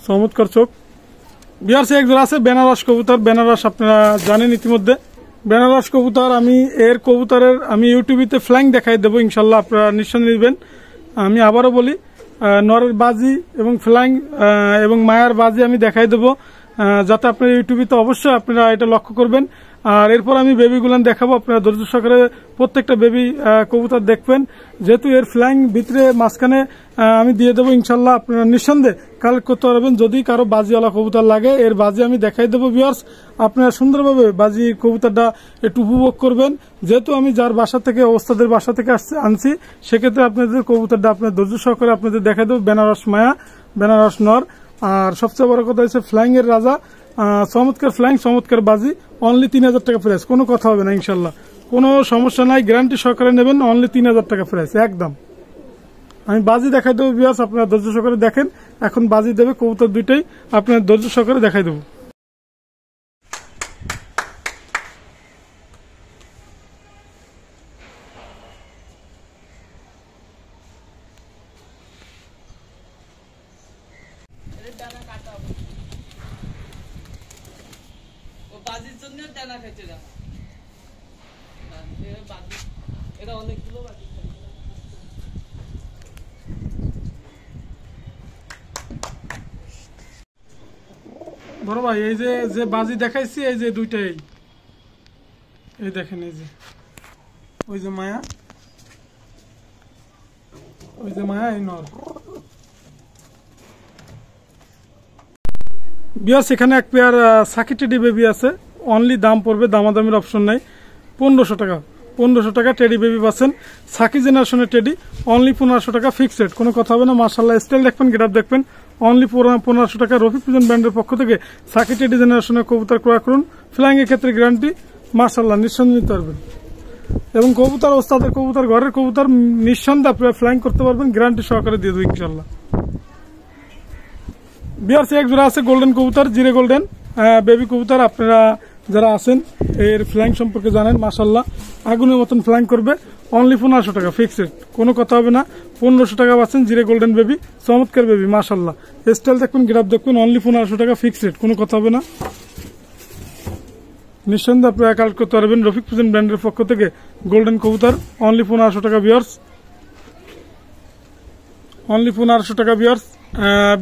চমৎকার চোখ। বিয়ার্স একজোড়া আছে বেনারস কবুতর। বেনারস আপনারা জানেন ইতিমধ্যে, বেনারস কবুতর আমি ইউটিউবেতে ফ্লাইং দেখাই দেবো ইনশাল্লাহ, আপনারা নিঃসন্দেহে নেবেন। আমি আবারও বলি, নরের বাজি এবং ফ্লাইং এবং মায়ার বাজি আমি দেখাই দেবো, যাতে আপনার ইউটিউবে অবশ্যই আপনারা এটা লক্ষ্য করবেন। আর এরপর আমি বেবিগুলান দেখাবো, আপনারা ধৈর্য সহকারে প্রত্যেকটা বেবি কবুতর দেখবেন, যেহেতু এর ফ্লাইং ভিতরে মাঝখানে আমি দিয়ে দেবো ইনশাল্লাহ, আপনারা নিঃসন্দেহে কালেক্ট করতে পারবেন। যদি কারো বাজিওয়ালা কবুতর লাগে এর বাজি আমি দেখাই দেবো ভিউয়ার্স, আপনারা সুন্দরভাবে বাজি কবুতরটা একটু উপভোগ করবেন। যেহেতু আমি যার বাসা থেকে ওস্তাদের বাসা থেকে আনছি, সেক্ষেত্রে আপনাদের কবুতরটা আপনার ধৈর্য সহকারে আপনাদের দেখাই দেবো। বেনারস মায়া, বেনারস নর। আর সবচেয়ে বড় কথা হচ্ছে ফ্লাইং এর রাজা, চমৎকার ফ্লাইং, চমৎকার বাজি, অনলি 3000 টাকা প্রাইস, কোনো কথা হবে না ইনশাল্লাহ, কোনো সমস্যা নাই, গ্যারান্টি সহকারে নেবেন, অনলি 3000 টাকা প্রাইস একদম। আমি বাজি দেখাই দেবো ভিউয়ার্স, আপনারা ধৈর্য সহকারে দেখেন। এখন বাজি দেবে কবুতর দুইটাই, আপনার ধৈর্য সহকারে দেখাই দেবো। বাজির জন্য টানা খেতে যা এটা অনেকগুলো বাজি। বড় ভাই এই যে বাজি দেখাইছি, এই যে দুইটাই, এই দেখেন, এই যে ওই যে মায়া, ওই যে মায়া, এই নর। বিয়াস এখানে এক পেয়ার সাকিটেডি বেবি আছে, অনলি দাম পড়বে, দামাদামির অপশন নাই, 1500 টাকা। 1500 টাকা টেডি বেবি পাচ্ছেন, সাকি জেনারেশনের টেডি, অনলি 1500 টাকা ফিক্সড রেট, কোনো কথা হবে না। মাশাআল্লাহ স্টাইল দেখবেন, গেটআপ দেখবেন, অনলি 1500 টাকা। রফিক পিজন ব্র্যান্ডের পক্ষ থেকে সাকি টেডি জেনারেশনের কবুতর ক্রয় করুন, ফ্লাইং এর ক্ষেত্রে গ্যারান্টি, মাশাআল্লাহ নিঃসন্দেহে নিতে পারবেন। এবং কবুতর ওস্তাদের কবুতর, ঘরের কবুতর, নিঃসন্দেহে আপনারা ফ্লাইং করতে পারবেন, গ্যারান্টি সহকারে দিয়ে দেবো ইনশাল্লাহ। বিয়ার্স এক জোড়া আছে গোল্ডেন কবুতর, জিরে গোল্ডেন বেবি কবুতর। আপনারা যারা আছেন এর ফ্লাইং সম্পর্কে জানেন, মাশাআল্লাহ আগুনের মতন ফ্লাইং করবে, অনলি 1500 টাকা ফিক্সড রেট, কোনো কথা হবে না। 1500 টাকা পাচ্ছেন জিরে গোল্ডেন বেবি, চমৎকার বেবি, মাশাআল্লাহ স্টাইল দেখবেন, গেটআপ দেখবেন, অনলি 1500 টাকা ফিক্সড রেট, কোনো কথা হবে না। নিঃসন্দেহে আপনারা কালেক্ট করতে পারবেন রফিক পিজন ব্র্যান্ডের পক্ষ থেকে গোল্ডেন কবুতর, অনলি 1500 টাকা বিয়ার্স, অনলি 1500 টাকা বিয়ার্স।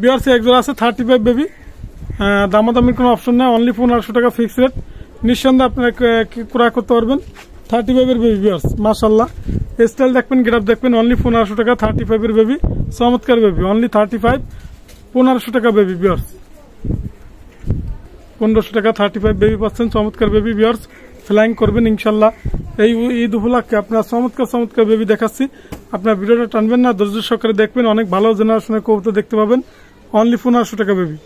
বিয়ার্স এক জোড়া আছে 35 বেবি, দামাদামির কোনো অপশন নেই, অনলি 1500 টাকা ফিক্সড রেট, নিঃসন্দেহে আপনারা ক্রয় করতে পারবেন। 35 এর বেবি বিয়ার্স, মাশাআল্লাহ স্টাইল দেখবেন, গেটআপ দেখবেন, অনলি 1500 টাকা। 35 এর বেবি, চমৎকার বেবি, অনলি 35, 1500 টাকা বেবি বিয়ার্স, 1500 টাকা 35 বেবি পাচ্ছেন, চমৎকার বেবি বিয়ার্স, ফ্লাইং করবেন ইনশাল্লাহ। এই ঈদ উপলক্ষে আপনার চমৎকার বেবি দেখাচ্ছি, আপনার ভিডিওটা টানবেন না, ধৈর্য সহকারে দেখবেন, অনেক ভালো জেনারেশনের কবুতর দেখতে পাবেন, অনলি 1500 টাকা বেবি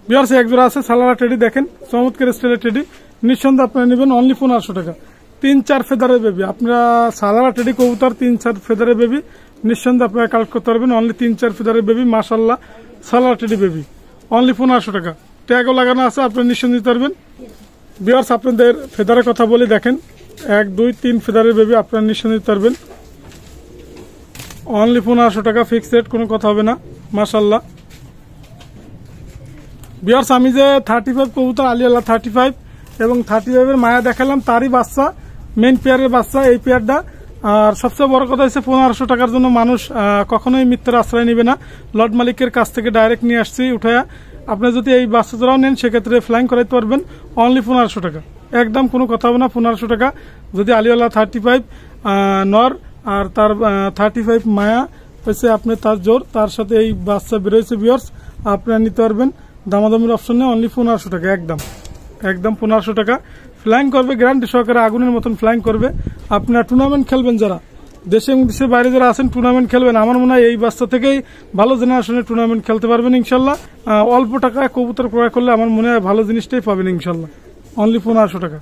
বিয়ার্স। এক জোড়া আছে সালারা টেডি, দেখেন চমৎকার স্টাইলের টেডি, নিঃসন্দেহে আপনারা নেবেন, অনলি 1500 টাকা। 3-4 ফেদারের বেবি, আপনারা সালারা টেডি কবুতর 3-4 ফেদারের বেবি, নিঃসন্দেহে আপনারা কালেক্ট করতে পারবেন, অনলি 3-4 ফেদারের বেবি, মাশাআল্লাহ সালোয়ার টেডি বেবি অনলি 1500 টাকা। ট্যাগও লাগানো আছে, আপনারা নিশ্চয় নিতে পারবেন। ভিউয়ার্স আপনাদের ফেদারের কথা বলে দেখেন, 1 2 3 ফেদারের বেবি আপনারা নিশ্চয় নিতে পারবেন। অনলি 1500 টাকা ফিক্সড রেট, কোনো কথা হবে না। মাশাআল্লাহ ভিউয়ার্স আমি যে 35 কবুতর আলিয়াল্লাহ 35 এবং 35 এর মায়া দেখালাম, তারই বাচ্চা, মেন পেয়ারের বাচ্চা এই পেয়ারটা। আর সবচেয়ে বড় কথা হচ্ছে 1500 টাকার জন্য মানুষ কখনোই মিথ্যার আশ্রয় নেবে না। লর্ড মালিকের কাছ থেকে ডাইরেক্ট নিয়ে আসছি উঠায়া। আপনি যদি এই বাচ্চা জোড়াও নেন সেক্ষেত্রে ফ্লাইং করাইতে পারবেন অনলি 1500 টাকা, একদম কোনো কথা হবে না। 1500 টাকা যদি আলিয়াল্লাহ 35 নর আর তার 35 মায়া হয়েছে আপনি তার জোর, তার সাথে এই বাচ্চা বেরোয়েছে ভিউয়ার্স, আপনারা নিতে পারবেন। দামাদামির অপশন নেই, অনলি 1500 টাকা, একদম 1500 টাকা। ফ্লাইং করবে গ্যারান্টি সহকারে, আগুনের মতন ফ্লাইং করবে। আপনারা টুর্নামেন্ট খেলবেন, যারা দেশে এবং দেশের বাইরে যারা আছেন টুর্নামেন্ট খেলবেন, আমার মনে হয় এই বাচ্চা থেকেই ভালো জেনারেশনের টুর্নামেন্ট খেলতে পারবেন ইনশাল্লাহ। অল্প টাকায় কবুতর ক্রয় করলে আমার মনে হয় ভালো জিনিসটাই পাবেন ইনশাল্লাহ। অনলি 1500 টাকা।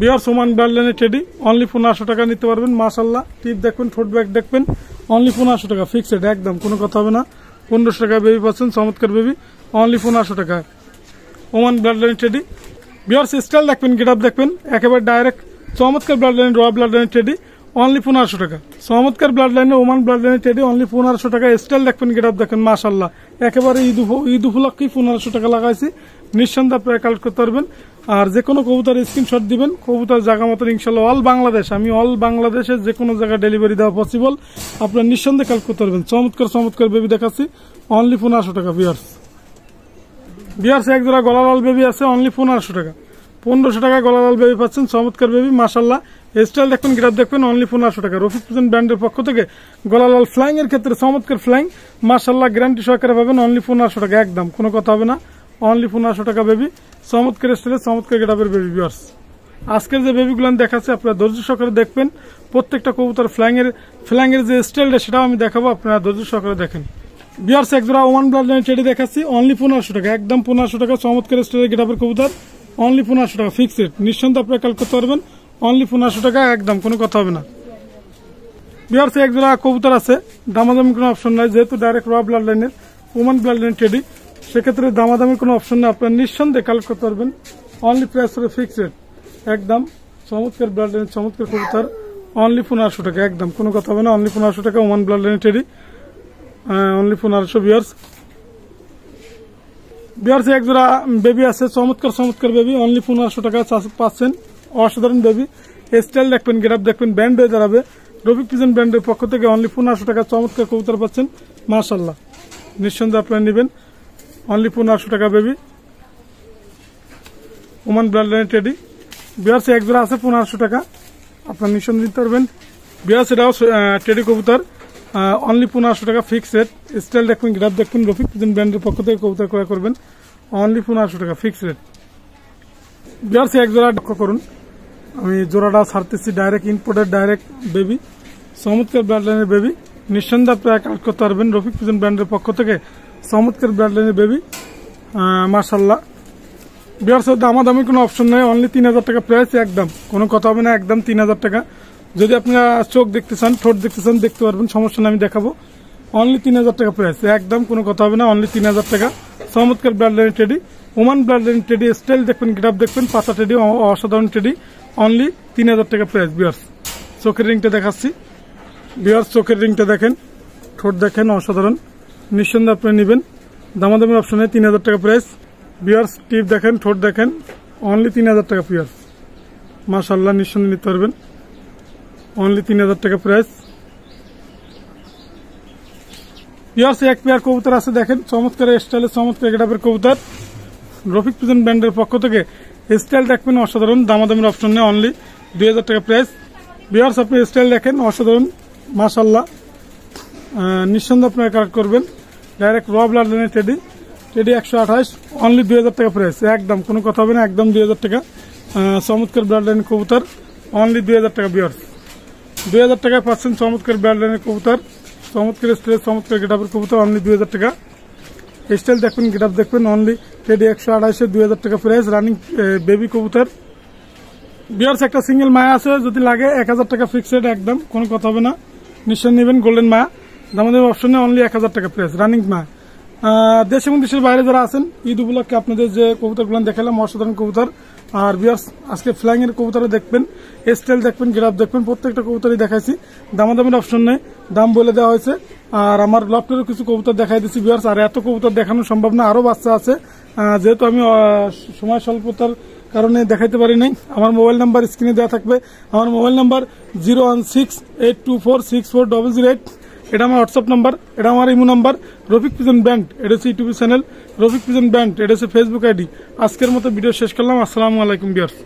বিয়ার সোমান বার্লেনের টেডি অনলি 1500 টাকা নিতে পারবেন। মাশাল্লাহ টিপ দেখবেন, ঠোঁট ব্যাগ দেখবেন, অনলি 1500 টাকা ফিক্সড, একদম কোনো কথা হবে না। 1500 টাকা বেবি পাচ্ছেন, চমৎকার বেবি, অনলি 1500 টাকা। ওমান ব্লাডলাইন টেডি বিয়ার্স স্টাইল দেখবেন, গেট আপ দেখবেন, একেবারে ডাইরেক্ট চমৎকার ব্লাডলাইন, র ব্লাডলাইন টেডি অনলি 1500 টাকা। চমৎকার ব্লাডলাইনে ওমান ব্লাডলাইনের টেডি অনলি 1500 টাকা। স্টাইল দেখবেন, গেট আপ দেখেন, মাশাল্লাহ একেবারে ঈদ উপলক্ষেই 1500 টাকা লাগাইছি, নিঃসন্দেহে আপনারা কালেক্ট করতে পারবেন। আর যে কোনো কবুতর স্ক্রিনশট দিবেন, কবুতর জায়গা মতো ইনশাল্লাহ অল বাংলাদেশ, আমি অল বাংলাদেশে যে কোনো জায়গায় ডেলিভারি দেওয়া পসিবল, আপনারা নিঃসন্দেহে কালেক্ট করতে পারবেন। চমৎকার বেবি দেখাচ্ছি অনলি 1500 টাকা। বিয়ার্স এক জোড়া গলালাল বেবি আছে অনলি 1500 টাকা। 1500 টাকা গলালাল বেবি পাচ্ছেন, চমৎকার বেবি মাশাল্লাহ। স্টাইল দেখবেন, গ্রাফ দেখবেন, অনলি 1500 টাকা। রফিক প্রেজেন্ট ব্র্যান্ডের পক্ষ থেকে গলালাল ফ্লাইং এর ক্ষেত্রে চমৎকার ফ্লাইং মাশাল্লাহ, গ্যারান্টি সহকারে পাবেন অনলি 1500 টাকা, একদম কোনো কথা হবে না। অনলি 1500 টাকা বেবি, চমৎকার স্টাইলে চমৎকার গেটাপের বেবি। বিয়ার্স আজকের যে বেবিগুলো দেখাচ্ছে আপনারা ধৈর্য সহকারে দেখবেন, প্রত্যেকটা কবুতর ফ্লাইং এর যে স্টাইলটা সেটাও আমি দেখাবো, আপনারা ধৈর্য সহকারে দেখেন। বিয়ার্স এক জোড়া ওমান ব্লাড লাইন টেডি দেখাচ্ছি অনলি 1500 টাকা, একদম 1500 টাকা। চমৎকার স্টাইলের গেটাপের কবুতর অনলি 1500 টাকা ফিক্সড, নিঃসন্দেহে আপনারা কাল করতে পারবেন অনলি 1500 টাকা, একদম কোনো কথা হবে না। বিয়ার্স এক জোড়া কবুতর আছে, দামাদামি কোনো অপশন নাই, যেহেতু ডাইরেক্ট র ব্লাড লাইনের ওমান ব্লাড লাইন টেডি, সেক্ষেত্রে দামাদামি কোনো অপশন নেই, আপনারা নিঃসন্দেহে কালেক্ট করতে পারবেন অনলি প্রাইস ফিক্সড, একদম চমৎকার ব্লাড লাইনের চমৎকার কবুতর অনলি 1500 টাকা, একদম কোনো কথা হবে না। অনলি 1500 টাকা ওমান ব্লাড লাইনের টেডি অনলি 1500। বিয়ার্স এক জোড়া বেবি আছে, চমৎকার বেবি অনলি 1500 টাকা পাচ্ছেন, অসাধারণ বেবি। স্টাইল দেখবেন, গেট আপ দেখবেন, ব্র্যান্ড হয়ে দাঁড়াবে। রফিক প্রেজেন্ট ব্র্যান্ডের পক্ষ থেকে অনলি 1500 টাকা চমৎকার কবুতর পাচ্ছেন মাশাল্লাহ, নিঃসন্দেহে আপনারা নেবেন অনলি 1500 টাকা baby woman blood line teddy. Bears এক জোড়া আছে 1500 টাকা, আপনারা নিঃসন্দেহে নিতে পারবেন। বিয়ার্স এটাও টেডি কবুতর অনলি 1500 টাকা ফিক্সড। স্টাইল দেখবেন, গ্রাফ দেখবেন, রফিক প্রেজেন্ট ব্র্যান্ডের পক্ষ থেকে কবুতর ক্রয় করবেন অনলি 1500 টাকা ফিক্সড। বিয়ার্স এক জোড়া লক্ষ্য করুন, আমি জোড়াটা ছাড়তেছি, ডাইরেক্ট ইম্পোর্টেড ডাইরেক্ট বেবি, চমৎকার ব্লাড লাইনের বেবি, নিঃসন্দেহে আপনারা কালেক্ট করতে পারবেন রফিক প্রেজেন্ট ব্র্যান্ডের পক্ষ থেকে চমৎকার ব্লাড লাইনের বেবি মাশাল্লাহ। বিয়ার্স দামাদামি কোনো অপশন নেই, অনলি 3000 টাকা প্রাইস, একদম কোনো কথা হবে না, একদম 3000 টাকা। যদি আপনারা চোখ দেখতে চান, ঠোঁট দেখতে চান, দেখতে পারবেন, সমস্যা নেই, আমি দেখাবো অনলি 3000 টাকা প্রাইস, একদম কোনো কথা হবে না, অনলি 3000 টাকা। চমৎকার blood line teddy, Oman blood line teddy, style দেখবেন, গেটআপ দেখবেন, পাতা টেডি, অসাধারণ টেডি অনলি 3000 টাকা প্রাইস। বিয়ার্স চোখের রিংটা দেখাচ্ছি, বিয়ার্স চোখের রিংটা দেখেন, ঠোঁট দেখেন, অসাধারণ, নিঃসন্দেহে আপনি নেবেন, দামাদামের অপশনে 3000 টাকা প্রাইস। বিয়ার্স টিপ দেখেন, ঠোঁট দেখেন, অনলি 3000 টাকা বিয়ার্স মাশাল্লাহ, নিঃসন্দেহে নিতে পারবেন অনলি 3000 টাকা প্রাইস। বিয়ার্স এক পেয়ার কবুতর আছে দেখেন, চমৎকার স্টাইলে চমৎকার গেটআপের কবুতর, রফিক প্রেজেন্ট ব্র্যান্ডের পক্ষ থেকে। স্টাইল দেখবেন অসাধারণ, দামাদামের অপশন নেই, অনলি 2000 টাকা প্রাইস। বিয়ার্স আপনি স্টাইল দেখেন অসাধারণ মাশাল্লাহ, নিঃসন্দেহে আপনারা কালেক্ট করবেন ডাইরেক্ট র ব্লাড লাইনের টেডি 128 অনলি 2000 টাকা প্রাইস, একদম কোনো কথা হবে না, একদম 2000 টাকা। চমৎকার ব্লাড লাইনের কবুতর অনলি 2000 টাকা। বিয়ার্স 2000 টাকায় পাচ্ছেন চমৎকার ব্লাড লাইনের কবুতর, চমৎকার স্টাইল চমৎকার গেটআপের কবুতর অনলি 2000 টাকা। স্টাইল দেখবেন, গেটআপ দেখবেন, অনলি টেডি 128 2000 টাকা প্রাইস, রানিং বেবি কবুতর। বিয়ার্স একটা সিঙ্গেল মায়া আছে, যদি লাগে 1000 টাকা ফিক্সড, একদম কোনো কথা হবে না, নিশ্চয় নেবেন গোল্ডেন মায়া, দামাদামি অপশনে অনলি 1000 টাকা প্রাইস, রানিং মায়া দেশ এবং দেশের বাইরে যারা আছেন, ঈদ উপলক্ষে আপনাদের যে কবুতরগুলো দেখালাম অসাধারণ কবুতর। আর ভিউয়ার্স আজকে ফ্লাইং এর কবুতর দেখবেন, স্টাইল দেখবেন, গ্রাফ দেখবেন, প্রত্যেকটা কবুতরই দেখাইছি। দামাদামের অপশন নেই, দাম বলে দেওয়া হয়েছে। আর আমার লফটেরও কিছু কবুতর দেখাই দিচ্ছি ভিউয়ার্স। আর এত কবুতর দেখানো সম্ভব না, আরো বাচ্চা আছে, যেহেতু আমি সময় স্বল্পতার কারণে দেখাইতে পারি নাই। আমার মোবাইল নাম্বার স্ক্রিনে দেওয়া থাকবে। আমার মোবাইল নাম্বার 01682464008। এটা আমার হোয়াটসঅ্যাপ নাম্বার, এটা আমার imo number. Rafiq pigeon band, এটা হচ্ছে YouTube channel. Rafiq pigeon band, এটা হচ্ছে ফেসবুক আইডি। আজকের মতো ভিডিও শেষ করলাম। আসসালামু আলাইকুম ভিউয়ার্স।